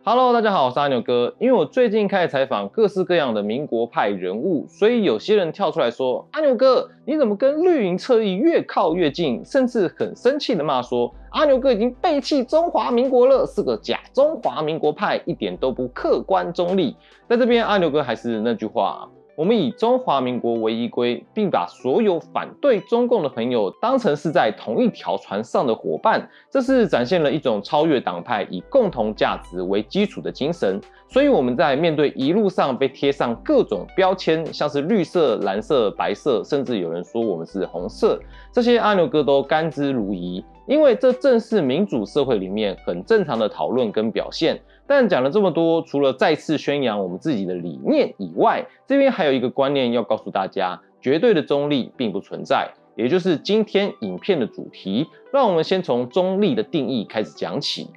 Hello， 大家好，我是阿牛哥。因为我最近开始采访各式各样的民国派人物，所以有些人跳出来说：“阿牛哥，你怎么跟绿营侧翼越靠越近？”甚至很生气的骂说：“阿牛哥已经背弃中华民国了，是个假中华民国派，一点都不客观中立。”在这边，阿牛哥还是那句话。我们以中华民国为依归，并把所有反对中共的朋友当成是在同一条船上的伙伴，这是展现了一种超越党派、以共同价值为基础的精神。所以我们在面对一路上被贴上各种标签，像是绿色、蓝色、白色，甚至有人说我们是红色，这些阿牛哥都甘之如饴，因为这正是民主社会里面很正常的讨论跟表现。但讲了这么多，除了再次宣扬我们自己的理念以外，这边还有一个观念要告诉大家：绝对的中立并不存在，也就是今天影片的主题。让我们先从中立的定义开始讲起。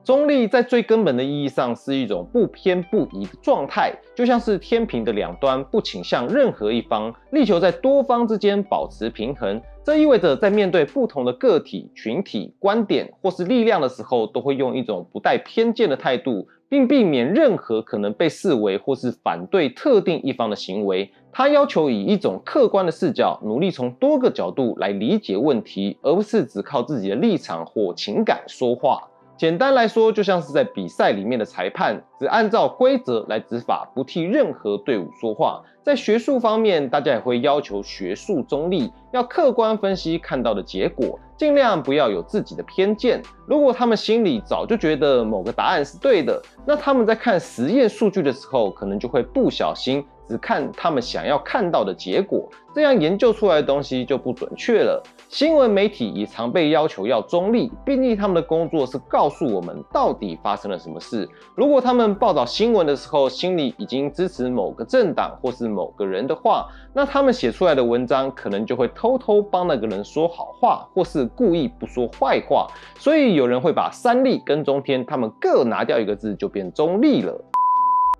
中立在最根本的意义上是一种不偏不倚的状态，就像是天平的两端不倾向任何一方，力求在多方之间保持平衡。这意味着在面对不同的个体、群体、观点或是力量的时候，都会用一种不带偏见的态度，并避免任何可能被视为或是反对特定一方的行为。他要求以一种客观的视角，努力从多个角度来理解问题，而不是只靠自己的立场或情感说话。简单来说，就像是在比赛里面的裁判，只按照规则来执法，不替任何队伍说话。在学术方面，大家也会要求学术中立，要客观分析看到的结果，尽量不要有自己的偏见。如果他们心里早就觉得某个答案是对的，那他们在看实验数据的时候，可能就会不小心只看他们想要看到的结果，这样研究出来的东西就不准确了。新闻媒体也常被要求要中立，毕竟他们的工作是告诉我们到底发生了什么事。如果他们报道新闻的时候，心里已经支持某个政党或是某个人的话，那他们写出来的文章可能就会偷偷帮那个人说好话，或是故意不说坏话。所以有人会把三立跟中天他们各拿掉一个字，就变中立了。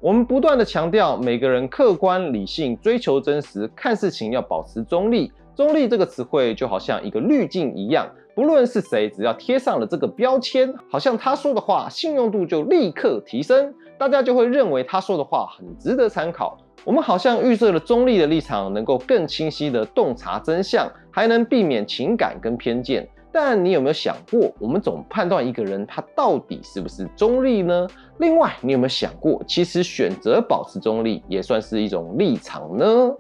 我们不断的强调每个人客观理性，追求真实，看事情要保持中立。中立这个词汇就好像一个滤镜一样，不论是谁，只要贴上了这个标签，好像他说的话信用度就立刻提升，大家就会认为他说的话很值得参考。我们好像预设了中立的立场，能够更清晰的洞察真相，还能避免情感跟偏见。但你有没有想过，我们总判断一个人他到底是不是中立呢？另外，你有没有想过，其实选择保持中立也算是一种立场呢？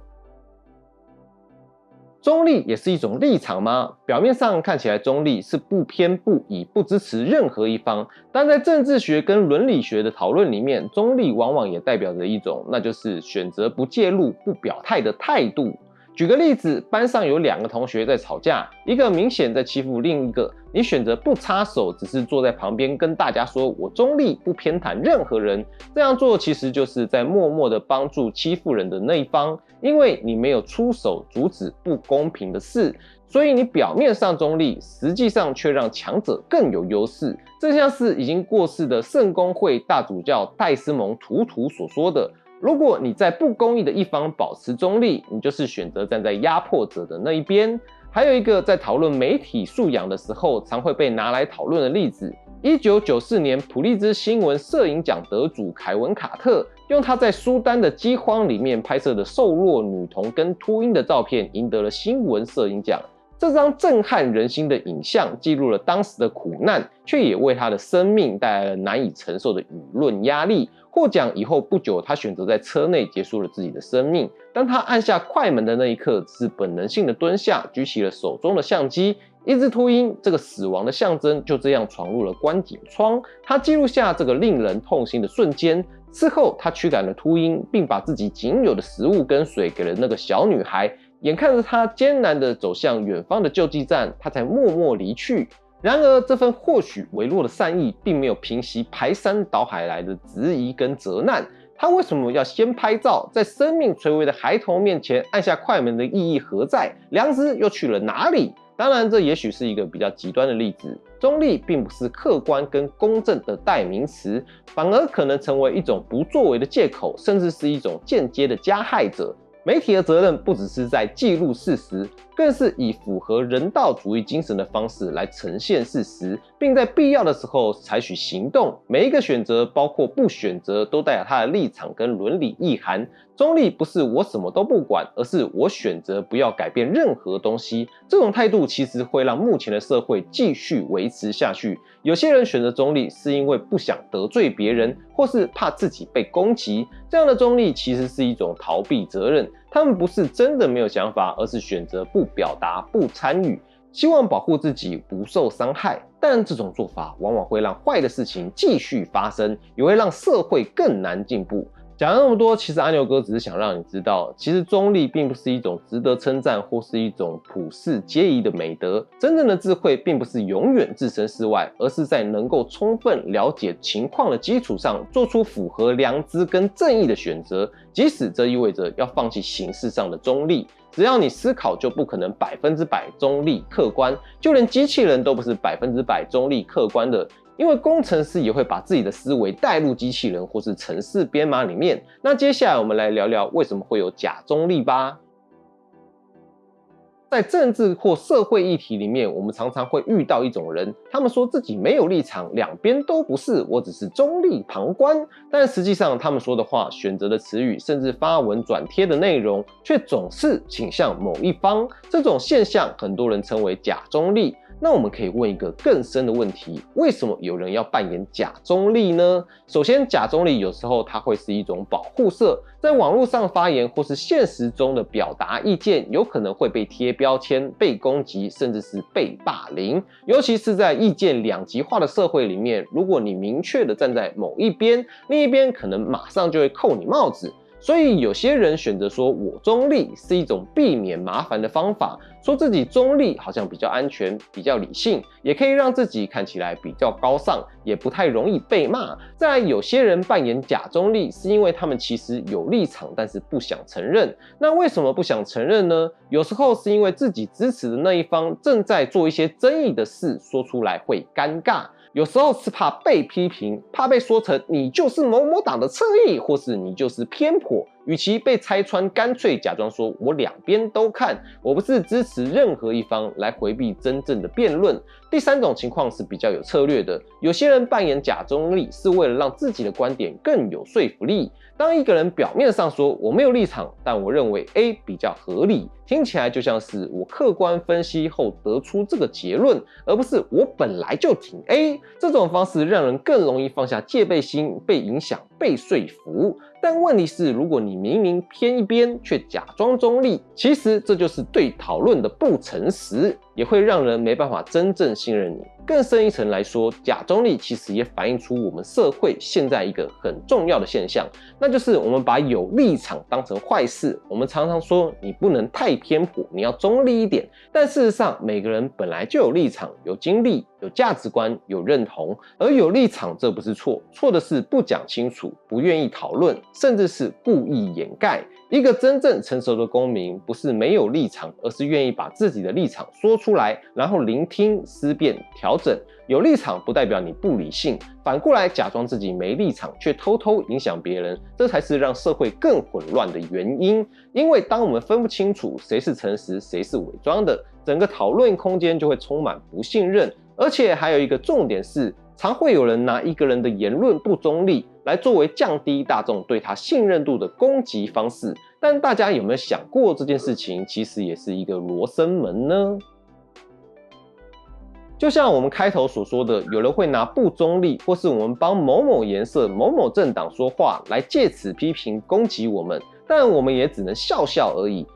中立也是一种立场吗？表面上看起来中立是不偏不倚，不支持任何一方，但在政治学跟伦理学的讨论里面，中立往往也代表着一种，那就是选择不介入、不表态的态度。举个例子，班上有两个同学在吵架，一个明显在欺负另一个，你选择不插手，只是坐在旁边跟大家说我中立，不偏袒任何人，这样做其实就是在默默的帮助欺负人的那一方，因为你没有出手阻止不公平的事，所以你表面上中立，实际上却让强者更有优势。这像是已经过世的圣公会大主教戴斯蒙图图所说的，如果你在不公义的一方保持中立，你就是选择站在压迫者的那一边。还有一个在讨论媒体素养的时候常会被拿来讨论的例子，1994年普利兹新闻摄影奖得主凯文卡特用他在苏丹的饥荒里面拍摄的瘦弱女童跟秃鹰的照片赢得了新闻摄影奖。这张震撼人心的影像记录了当时的苦难，却也为他的生命带来了难以承受的舆论压力。获奖以后不久，他选择在车内结束了自己的生命。当他按下快门的那一刻，只是本能性的蹲下，举起了手中的相机。一只秃鹰，这个死亡的象征，就这样闯入了观景窗。他记录下这个令人痛心的瞬间。事后，他驱赶了秃鹰，并把自己仅有的食物跟水给了那个小女孩。眼看着他艰难地走向远方的救济站，他才默默离去。然而，这份或许微弱的善意，并没有平息排山倒海来的质疑跟责难。他为什么要先拍照，在生命垂危的孩童面前按下快门的意义何在？良知又去了哪里？当然，这也许是一个比较极端的例子。中立并不是客观跟公正的代名词，反而可能成为一种不作为的借口，甚至是一种间接的加害者。媒体的责任不只是在记录事实，更是以符合人道主义精神的方式来呈现事实，并在必要的时候采取行动。每一个选择，包括不选择，都带有它的立场跟伦理意涵。中立不是我什么都不管，而是我选择不要改变任何东西。这种态度其实会让目前的社会继续维持下去。有些人选择中立是因为不想得罪别人，或是怕自己被攻击。这样的中立其实是一种逃避责任。他们不是真的没有想法，而是选择不表达、不参与，希望保护自己不受伤害。但这种做法往往会让坏的事情继续发生，也会让社会更难进步。讲了那么多，其实阿牛哥只是想让你知道，其实中立并不是一种值得称赞或是一种普世皆宜的美德。真正的智慧并不是永远置身事外，而是在能够充分了解情况的基础上，做出符合良知跟正义的选择，即使这意味着要放弃形式上的中立。只要你思考，就不可能100%中立客观，就连机器人都不是100%中立客观的。因为工程师也会把自己的思维带入机器人或是程式编码里面。那接下来我们来聊聊为什么会有假中立吧。在政治或社会议题里面，我们常常会遇到一种人，他们说自己没有立场，两边都不是，我只是中立旁观。但实际上他们说的话、选择的词语，甚至发文转贴的内容，却总是倾向某一方。这种现象很多人称为假中立。那我们可以问一个更深的问题，为什么有人要扮演假中立呢？首先，假中立有时候它会是一种保护色，在网络上发言或是现实中的表达意见，有可能会被贴标签、被攻击，甚至是被霸凌。尤其是在意见两极化的社会里面，如果你明确的站在某一边，另一边可能马上就会扣你帽子。所以有些人选择说我中立是一种避免麻烦的方法，说自己中立好像比较安全、比较理性，也可以让自己看起来比较高尚，也不太容易被骂。再来，有些人扮演假中立，是因为他们其实有立场，但是不想承认。那为什么不想承认呢？有时候是因为自己支持的那一方正在做一些争议的事，说出来会尴尬。有时候是怕被批评，怕被说成你就是某某党的侧翼，或是你就是偏颇。与其被拆穿，干脆假装说我两边都看，我不是支持任何一方，来回避真正的辩论。第三种情况是比较有策略的，有些人扮演假中立，是为了让自己的观点更有说服力。当一个人表面上说我没有立场，但我认为 A 比较合理，听起来就像是我客观分析后得出这个结论，而不是我本来就挺 A。这种方式让人更容易放下戒备心，被影响、被说服。但问题是，如果你明明偏一边，却假装中立，其实这就是对讨论的不诚实，也会让人没办法真正信任你。更深一层来说，假中立其实也反映出我们社会现在一个很重要的现象，那就是我们把有立场当成坏事。我们常常说你不能太偏颇，你要中立一点。但事实上，每个人本来就有立场、有经历、有价值观、有认同，而有立场这不是错，错的是不讲清楚、不愿意讨论，甚至是故意掩盖。一个真正成熟的公民，不是没有立场，而是愿意把自己的立场说出来，然后聆听、思辨、调整。有立场不代表你不理性，反过来假装自己没立场，却偷偷影响别人，这才是让社会更混乱的原因。因为当我们分不清楚谁是诚实，谁是伪装的，整个讨论空间就会充满不信任。而且还有一个重点是，常会有人拿一个人的言论不中立来作为降低大众对他信任度的攻击方式。但大家有没有想过，这件事情其实也是一个罗生门呢？就像我们开头所说的，有人会拿不中立，或是我们帮某某颜色、某某政党说话，来借此批评攻击我们，但我们也只能笑笑而已。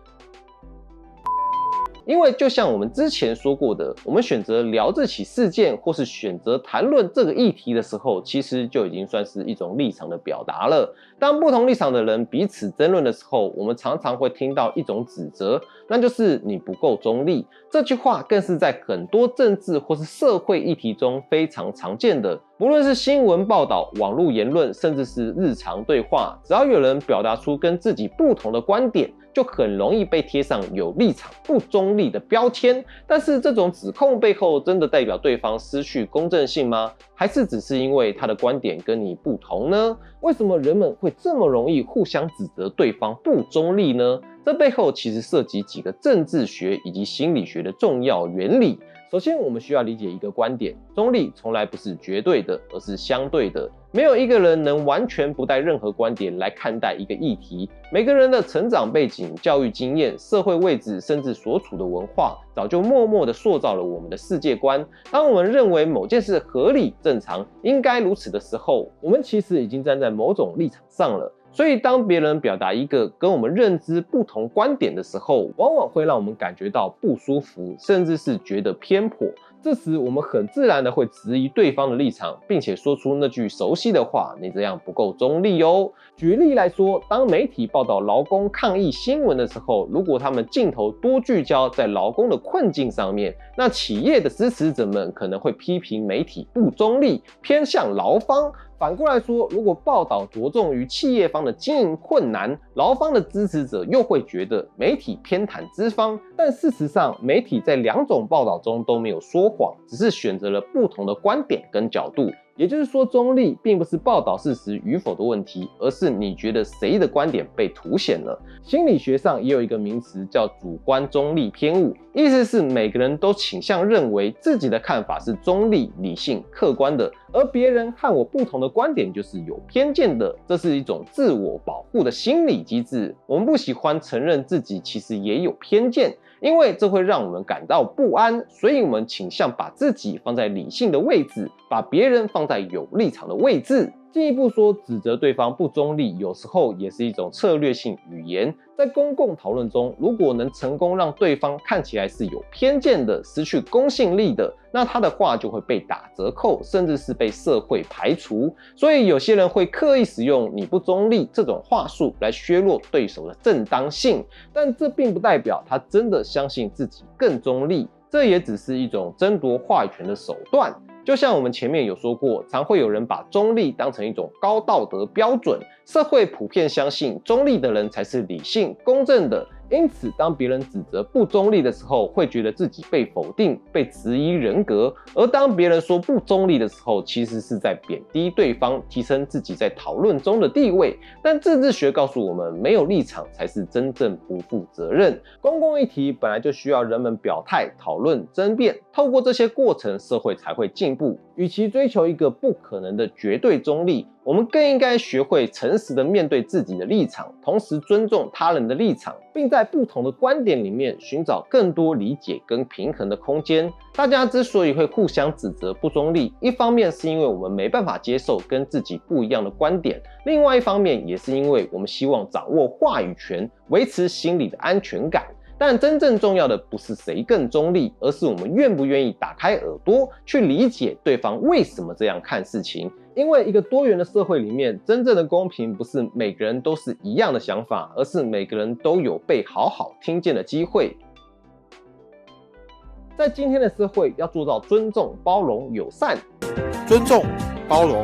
因为就像我们之前说过的，我们选择聊这起事件，或是选择谈论这个议题的时候，其实就已经算是一种立场的表达了。当不同立场的人彼此争论的时候，我们常常会听到一种指责，那就是你不够中立。这句话更是在很多政治或是社会议题中非常常见的。不论是新闻报道、网络言论，甚至是日常对话，只要有人表达出跟自己不同的观点，就很容易被贴上有立场不中立的标签。但是这种指控背后真的代表对方失去公正性吗？还是只是因为他的观点跟你不同呢？为什么人们会这么容易互相指责对方不中立呢？这背后其实涉及几个政治学以及心理学的重要原理。首先，我们需要理解一个观点：中立从来不是绝对的，而是相对的。没有一个人能完全不带任何观点来看待一个议题。每个人的成长背景、教育经验、社会位置，甚至所处的文化，早就默默地塑造了我们的世界观。当我们认为某件事合理、正常、应该如此的时候，我们其实已经站在某种立场上了。所以，当别人表达一个跟我们认知不同观点的时候，往往会让我们感觉到不舒服，甚至是觉得偏颇。这时，我们很自然的会质疑对方的立场，并且说出那句熟悉的话：“你这样不够中立哦。”举例来说，当媒体报道劳工抗议新闻的时候，如果他们镜头多聚焦在劳工的困境上面，那企业的支持者们可能会批评媒体不中立，偏向劳方。反过来说，如果报道着重于企业方的经营困难，劳方的支持者又会觉得媒体偏袒资方。但事实上，媒体在两种报道中都没有说谎，只是选择了不同的观点跟角度。也就是说，中立并不是报道事实与否的问题，而是你觉得谁的观点被凸显了。心理学上也有一个名词叫主观中立偏误，意思是每个人都倾向认为自己的看法是中立、理性、客观的，而别人和我不同的观点就是有偏见的。这是一种自我保护的心理机制。我们不喜欢承认自己其实也有偏见，因为这会让我们感到不安，所以我们倾向把自己放在理性的位置，把别人放在有立场的位置。进一步说，指责对方不中立，有时候也是一种策略性语言。在公共讨论中，如果能成功让对方看起来是有偏见的、失去公信力的，那他的话就会被打折扣，甚至是被社会排除。所以有些人会刻意使用"你不中立"这种话术来削弱对手的正当性，但这并不代表他真的相信自己更中立，这也只是一种争夺话语权的手段。就像我们前面有说过，常会有人把中立当成一种高道德标准，社会普遍相信中立的人才是理性、公正的。因此，当别人指责不中立的时候，会觉得自己被否定、被质疑人格；而当别人说不中立的时候，其实是在贬低对方，提升自己在讨论中的地位。但政治学告诉我们，没有立场才是真正不负责任。公共议题本来就需要人们表态、讨论、争辩，透过这些过程，社会才会进步。与其追求一个不可能的绝对中立，我们更应该学会诚实的面对自己的立场，同时尊重他人的立场，并在不同的观点里面寻找更多理解跟平衡的空间。大家之所以会互相指责不中立，一方面是因为我们没办法接受跟自己不一样的观点，另外一方面也是因为我们希望掌握话语权，维持心理的安全感。但真正重要的不是谁更中立，而是我们愿不愿意打开耳朵去理解对方为什么这样看事情。因为一个多元的社会里面，真正的公平不是每个人都是一样的想法，而是每个人都有被好好听见的机会。在今天的社会，要做到尊重、包容、友善。尊重、包容、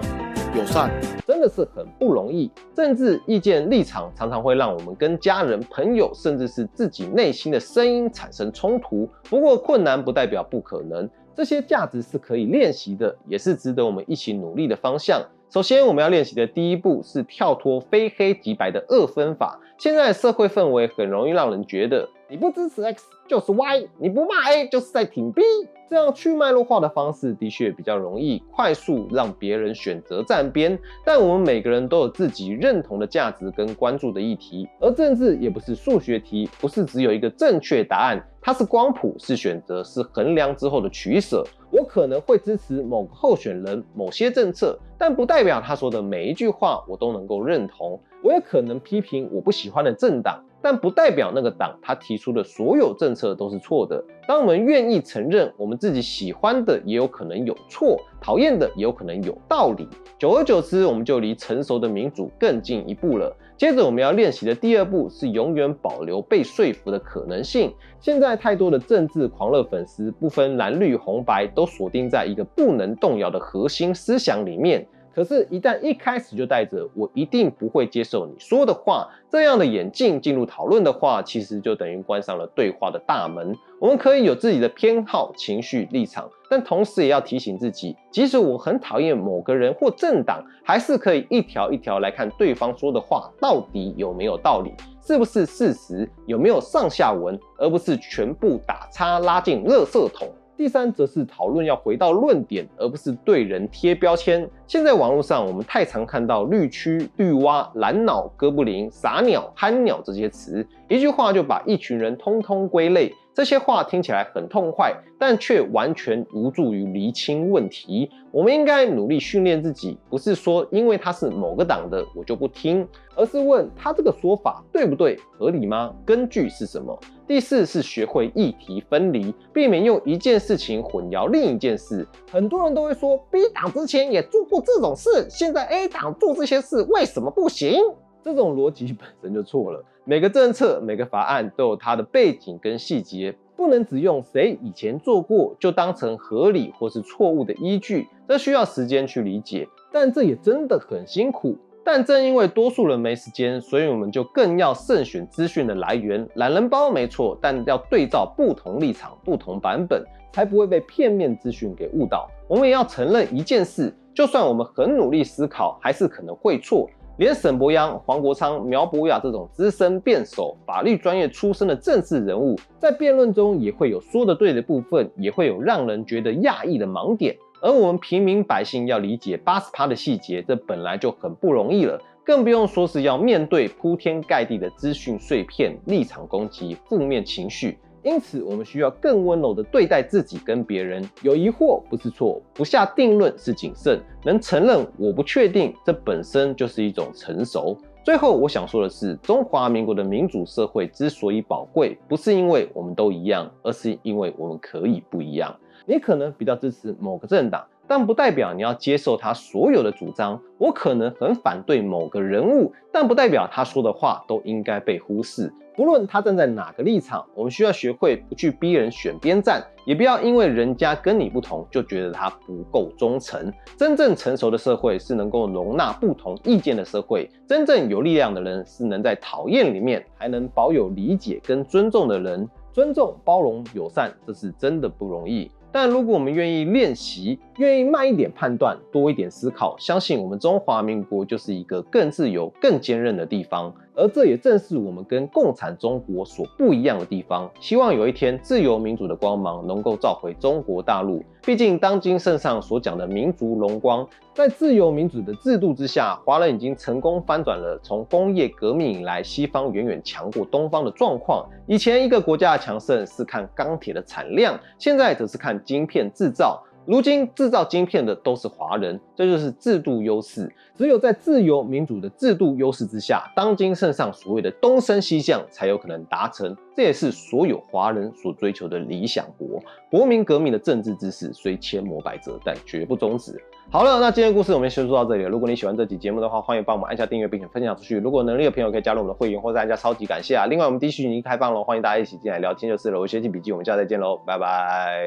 友善，真的是很不容易。政治意见立场常常会让我们跟家人、朋友，甚至是自己内心的声音产生冲突。不过困难不代表不可能，这些价值是可以练习的，也是值得我们一起努力的方向。首先，我们要练习的第一步是跳脱非黑即白的二分法。现在的社会氛围很容易让人觉得，你不支持 X 就是 Y， 你不骂 A 就是在挺 B。这样去脉络化的方式的确比较容易快速让别人选择站边，但我们每个人都有自己认同的价值跟关注的议题，而政治也不是数学题，不是只有一个正确答案，它是光谱，是选择，是衡量之后的取舍。我可能会支持某个候选人、某些政策，但不代表他说的每一句话我都能够认同。我也可能批评我不喜欢的政党，但不代表那个党他提出的所有政策都是错的。当我们愿意承认我们自己喜欢的也有可能有错，讨厌的也有可能有道理，久而久之，我们就离成熟的民主更进一步了。接着我们要练习的第二步是永远保留被说服的可能性。现在太多的政治狂热粉丝不分蓝绿红白，都锁定在一个不能动摇的核心思想里面。可是，一旦一开始就带着我一定不会接受你说的话这样的眼镜进入讨论的话，其实就等于关上了对话的大门。我们可以有自己的偏好、情绪、立场，但同时也要提醒自己，即使我很讨厌某个人或政党，还是可以一条一条来看对方说的话到底有没有道理，是不是事实，有没有上下文，而不是全部打叉拉进垃圾桶。第三则是讨论要回到论点，而不是对人贴标签。现在网络上我们太常看到绿区、绿蛙、蓝脑、哥布林、傻鸟、憨鸟这些词，一句话就把一群人通通归类。这些话听起来很痛快，但却完全无助于厘清问题。我们应该努力训练自己，不是说因为他是某个党的我就不听，而是问他这个说法对不对，合理吗？根据是什么？第四是学会议题分离，避免用一件事情混淆另一件事。很多人都会说 B 党之前也做过这种事，现在 A 党做这些事为什么不行？这种逻辑本身就错了。每个政策、每个法案都有它的背景跟细节，不能只用谁以前做过就当成合理或是错误的依据，这需要时间去理解，但这也真的很辛苦。但正因为多数人没时间，所以我们就更要慎选资讯的来源。懒人包没错，但要对照不同立场、不同版本，才不会被片面资讯给误导。我们也要承认一件事，就算我们很努力思考，还是可能会错。连沈伯洋、黄国昌、苗博雅这种资深辩手、法律专业出身的政治人物，在辩论中也会有说得对的部分，也会有让人觉得讶异的盲点。而我们平民百姓要理解80%的细节，这本来就很不容易了，更不用说是要面对铺天盖地的资讯碎片、立场攻击、负面情绪。因此，我们需要更温柔地对待自己跟别人。有疑惑不是错，不下定论是谨慎，能承认我不确定，这本身就是一种成熟。最后，我想说的是，中华民国的民主社会之所以宝贵，不是因为我们都一样，而是因为我们可以不一样。你可能比较支持某个政党，但不代表你要接受他所有的主张。我可能很反对某个人物，但不代表他说的话都应该被忽视。不论他站在哪个立场，我们需要学会不去逼人选边站，也不要因为人家跟你不同就觉得他不够忠诚。真正成熟的社会是能够容纳不同意见的社会，真正有力量的人是能在讨厌里面还能保有理解跟尊重的人。尊重、包容、友善，这是真的不容易。但如果我们愿意练习，愿意慢一点判断，多一点思考，相信我们中华民国就是一个更自由、更坚韧的地方。而这也正是我们跟共产中国所不一样的地方。希望有一天，自由民主的光芒能够照回中国大陆。毕竟，当今圣上所讲的民族荣光，在自由民主的制度之下，华人已经成功翻转了从工业革命以来，西方远远强过东方的状况。以前一个国家的强盛是看钢铁的产量，现在则是看晶片制造。如今制造晶片的都是华人，这就是制度优势。只有在自由民主的制度优势之下，当今圣上所谓的东升西降才有可能达成。这也是所有华人所追求的理想国。国民革命的政治知识虽千磨百折，但绝不终止。好了，那今天的故事我们先说到这里了。如果你喜欢这期节目的话，欢迎帮我们按下订阅并且分享出去。如果有能力的朋友可以加入我们的会员，或者按下超级感谢啊。另外我们 D 区已经开放了，欢迎大家一起进来聊天就是了。我是学习笔记，我们下次再见喽，拜拜。